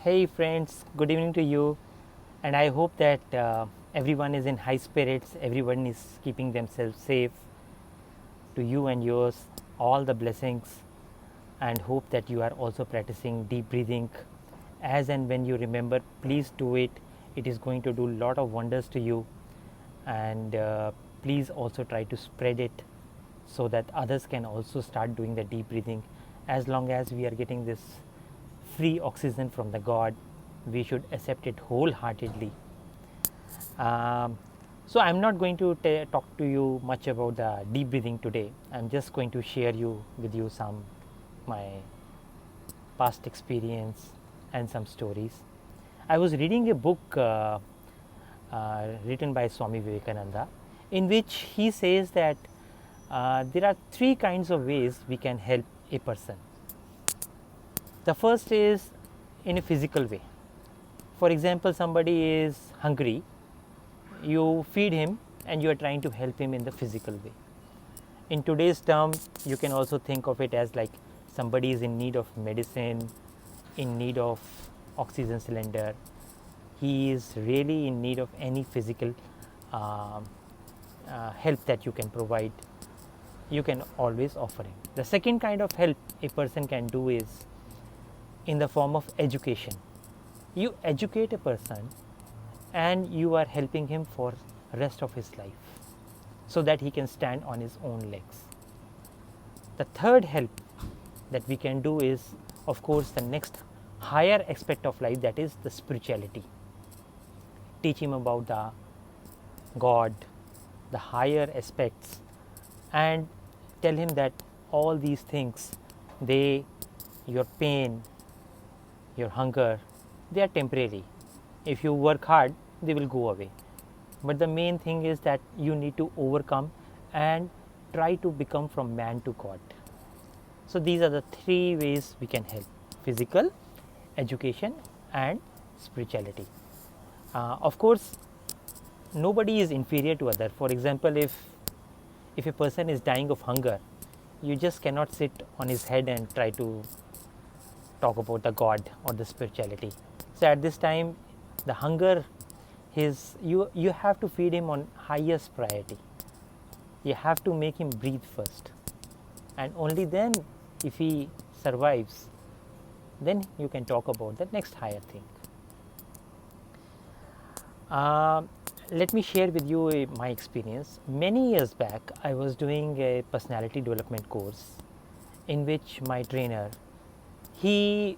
Hey friends, good evening to you, and I hope that everyone is in high spirits, everyone is keeping themselves safe. To you and yours, all the blessings, and hope that you are also practicing deep breathing. As and when you remember, please do it. It is going to do a lot of wonders to you, and please also try to spread it so that others can also start doing the deep breathing. As long as we are getting this free oxygen from the God, we should accept it wholeheartedly. Um, so I'm not going to talk to you much about the deep breathing today. I'm just going to share with you some my past experience and some stories. I was reading a book written by Swami Vivekananda, in which he says that there are three kinds of ways we can help a person. The first is in a physical way. For example, somebody is hungry, you feed him and you are trying to help him in the physical way. In today's term, you can also think of it as like somebody is in need of medicine, in need of oxygen cylinder. He is really in need of any physical uh, help that you can provide. You can always offer him. The second kind of help a person can do is in the form of education. You educate a person and you are helping him for rest of his life so that he can stand on his own legs. The third help that we can do is, of course, the next higher aspect of life, that is the spirituality. Teach him about the God, the higher aspects, and tell him that all these things, your pain, your hunger, they are temporary. If you work hard, they will go away. But the main thing is that you need to overcome and try to become from man to God. So these are the three ways we can help: physical, education, and spirituality. Of course, nobody is inferior to other. For example, if a person is dying of hunger, you just cannot sit on his head and try to talk about the God or the spirituality. So at this time, the hunger, you have to feed him on highest priority. You have to make him breathe first, and only then, if he survives, then you can talk about the next higher thing. Let me share with you my experience. Many years back, I was doing a personality development course in which my trainer, he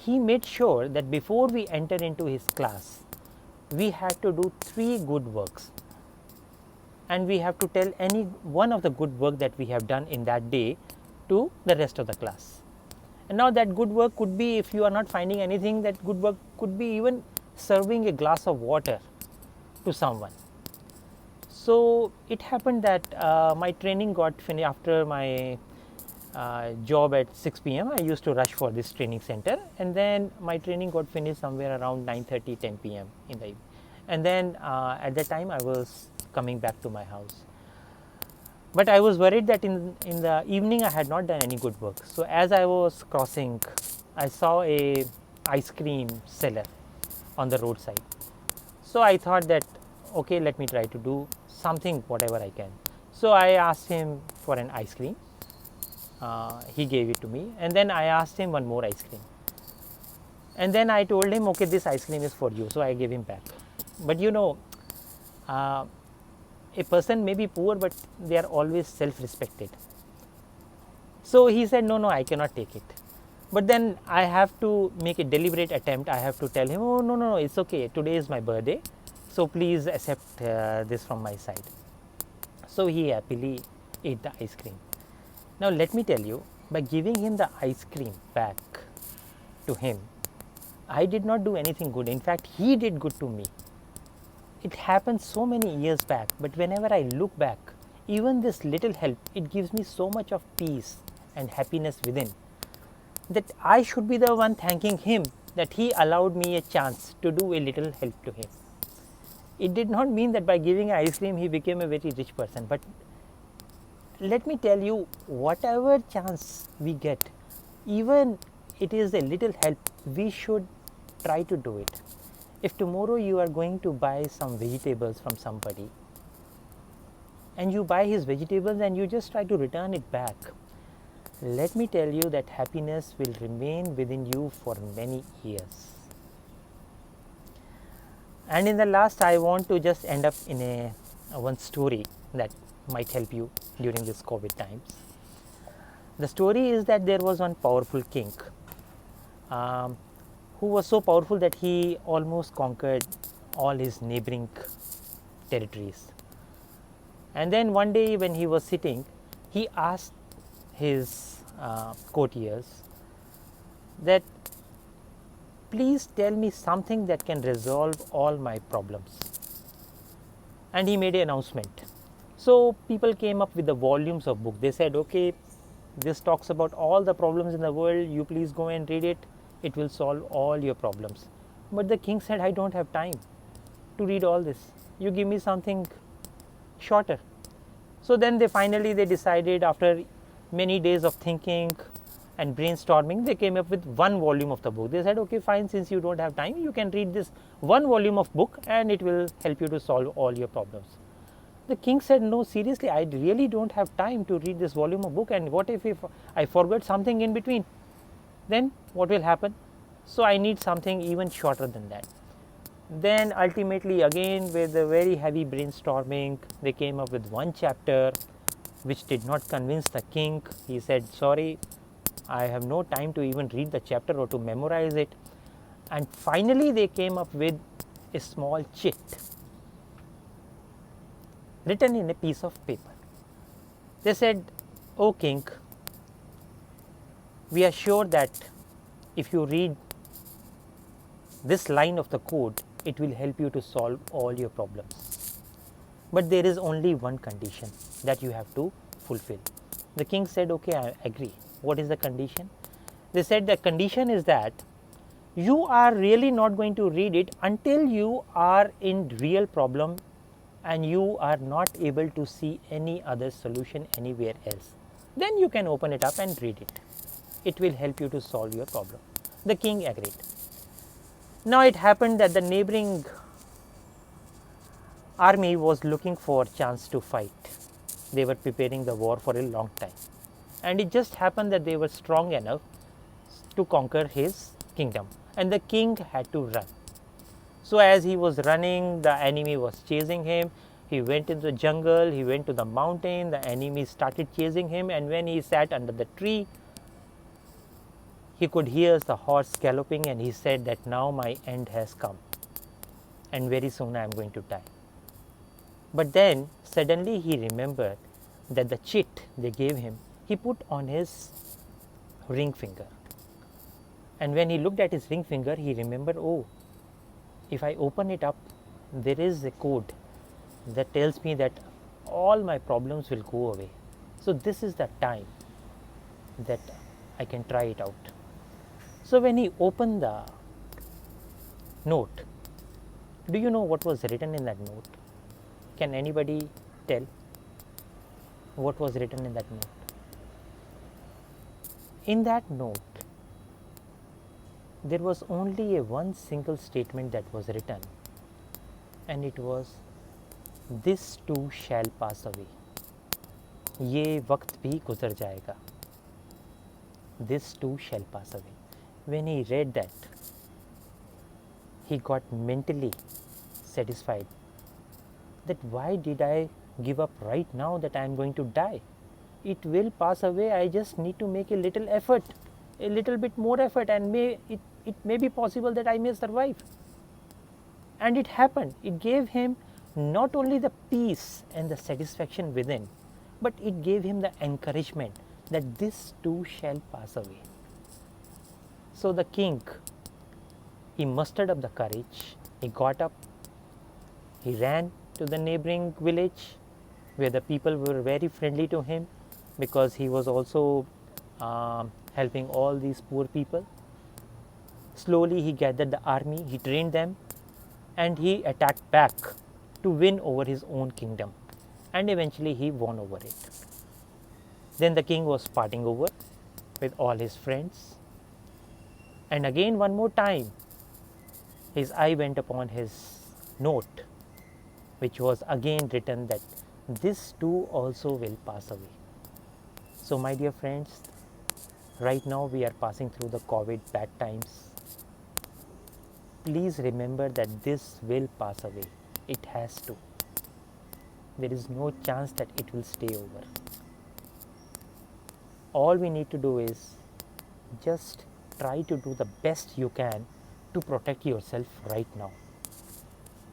made sure that before we enter into his class, we had to do 3 good works, and we have to tell any one of the good work that we have done in that day to the rest of the class. And now that good work could be, if you are not finding anything, that good work could be even serving a glass of water to someone. So it happened that my training got finished after my job at 6 p.m. I used to rush for this training center, and then my training got finished somewhere around 9:30, 10 p.m. in the evening. And then at that time, I was coming back to my house. But I was worried that in the evening I had not done any good work. So as I was crossing, I saw a ice cream seller on the roadside. So I thought that, okay, let me try to do something, whatever I can. So I asked him for an ice cream. He gave it to me, and then I asked him one more ice cream. And then I told him, okay, this ice cream is for you. So I gave him back. But a person may be poor, but they are always self-respected. So he said, no, I cannot take it. But then I have to make a deliberate attempt. I have to tell him, oh, no, it's okay. Today is my birthday. So please accept this from my side. So he happily ate the ice cream. Now let me tell you, by giving him the ice cream back to him, I did not do anything good. In fact, he did good to me. It happened so many years back, but whenever I look back, even this little help, it gives me so much of peace and happiness within, that I should be the one thanking him that he allowed me a chance to do a little help to him. It did not mean that by giving ice cream he became a very rich person, but let me tell you, whatever chance we get, even it is a little help, we should try to do it. If tomorrow you are going to buy some vegetables from somebody and you buy his vegetables and you just try to return it back, let me tell you that happiness will remain within you for many years. And in the last, I want to just end up in a one story that might help you during this COVID times. The story is that there was one powerful king who was so powerful that he almost conquered all his neighboring territories. And then one day when he was sitting, he asked his courtiers that, please tell me something that can resolve all my problems. And he made an announcement. So people came up with the volumes of book. They said, okay, this talks about all the problems in the world, you please go and read it, it will solve all your problems. But the king said, I don't have time to read all this, you give me something shorter. So then they decided, after many days of thinking and brainstorming, they came up with one volume of the book. They said, okay, fine, since you don't have time, you can read this one volume of book and it will help you to solve all your problems. The king said, no, seriously, I really don't have time to read this volume of book, and what if I forget something in between? Then what will happen? So I need something even shorter than that. Then ultimately, again with a very heavy brainstorming, they came up with one chapter which did not convince the king. He said, sorry, I have no time to even read the chapter or to memorize it. And finally they came up with a small chit written in a piece of paper. They said, O king, we are sure that if you read this line of the code, it will help you to solve all your problems. But there is only one condition that you have to fulfill. The king said, okay, I agree. What is the condition? They said the condition is that you are really not going to read it until you are in real problem and you are not able to see any other solution anywhere else. Then you can open it up and read it. It will help you to solve your problem. The king agreed. Now it happened that the neighboring army was looking for a chance to fight. They were preparing the war for a long time. And it just happened that they were strong enough to conquer his kingdom. And the king had to run. So as he was running, the enemy was chasing him. He went into the jungle, he went to the mountain, the enemy started chasing him, and when he sat under the tree, he could hear the horse galloping, and he said that now my end has come and very soon I am going to die. But then suddenly he remembered that the chit they gave him, he put on his ring finger. And when he looked at his ring finger, he remembered, oh, if I open it up, there is a code that tells me that all my problems will go away. So this is the time that I can try it out. So when he opened the note, do you know what was written in that note? Can anybody tell what was written in that note? In that note, there was only a one single statement that was written, and it was, this too shall pass away. ये वक्त भी गुजर जाएगा. This too shall pass away. When he read that, he got mentally satisfied that why did I give up right now that I am going to die? It will pass away. I just need to make a little effort, a little bit more effort, and it may be possible that I may survive. And it happened. It gave him not only the peace and the satisfaction within, but it gave him the encouragement that this too shall pass away. So the king, he mustered up the courage, he got up, he ran to the neighboring village where the people were very friendly to him because he was also helping all these poor people. Slowly he gathered the army, he trained them, and he attacked back to win over his own kingdom, and eventually he won over it. Then the king was parting over with all his friends, And again, one more time, his eye went upon his note, which was again written that this too also will pass away. So, my dear friends, right now we are passing through the COVID bad times. Please remember that this will pass away. It has to. There is no chance that it will stay over. All we need to do is just try to do the best you can to protect yourself right now.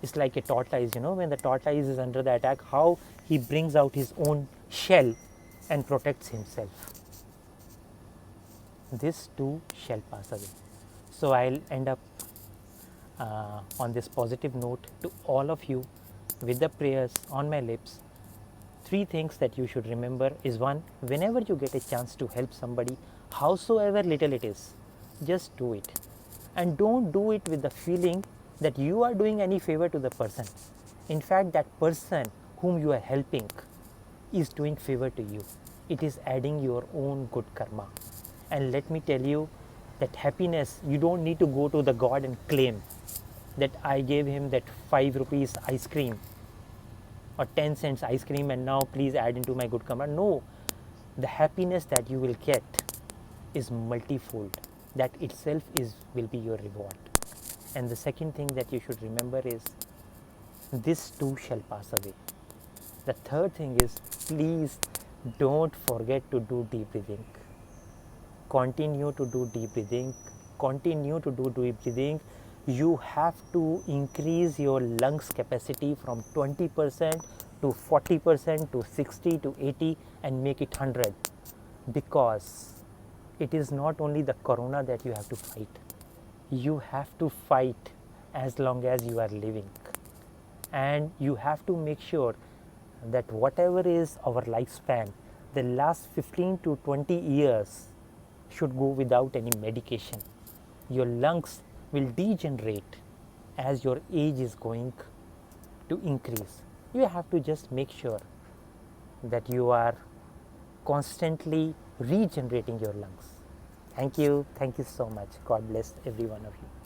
It's like a tortoise, when the tortoise is under the attack, how he brings out his own shell and protects himself. This too shall pass away. So I'll end up on this positive note to all of you with the prayers on my lips. 3 things that you should remember is: 1, whenever you get a chance to help somebody, howsoever little it is, just do it. And don't do it with the feeling that you are doing any favor to the person. In fact, that person whom you are helping is doing favor to you. It is adding your own good karma. And let me tell you that happiness, you don't need to go to the God and claim that I gave him that 5 rupees ice cream or 10 cents ice cream and now please add into my good karma. No, the happiness that you will get is multifold. That itself will be your reward. And the second thing that you should remember is this too shall pass away. The third thing is, please don't forget to do deep breathing. Continue to do deep breathing. Continue to do deep breathing. You have to increase your lungs capacity from 20% to 40% to 60 to 80 and make it 100, because it is not only the corona that you have to fight. You have to fight as long as you are living, and you have to make sure that whatever is our lifespan, the last 15 to 20 years should go without any medication. Your lungs will degenerate as your age is going to increase. You have to just make sure that you are constantly regenerating your lungs. Thank you so much. God bless every one of you.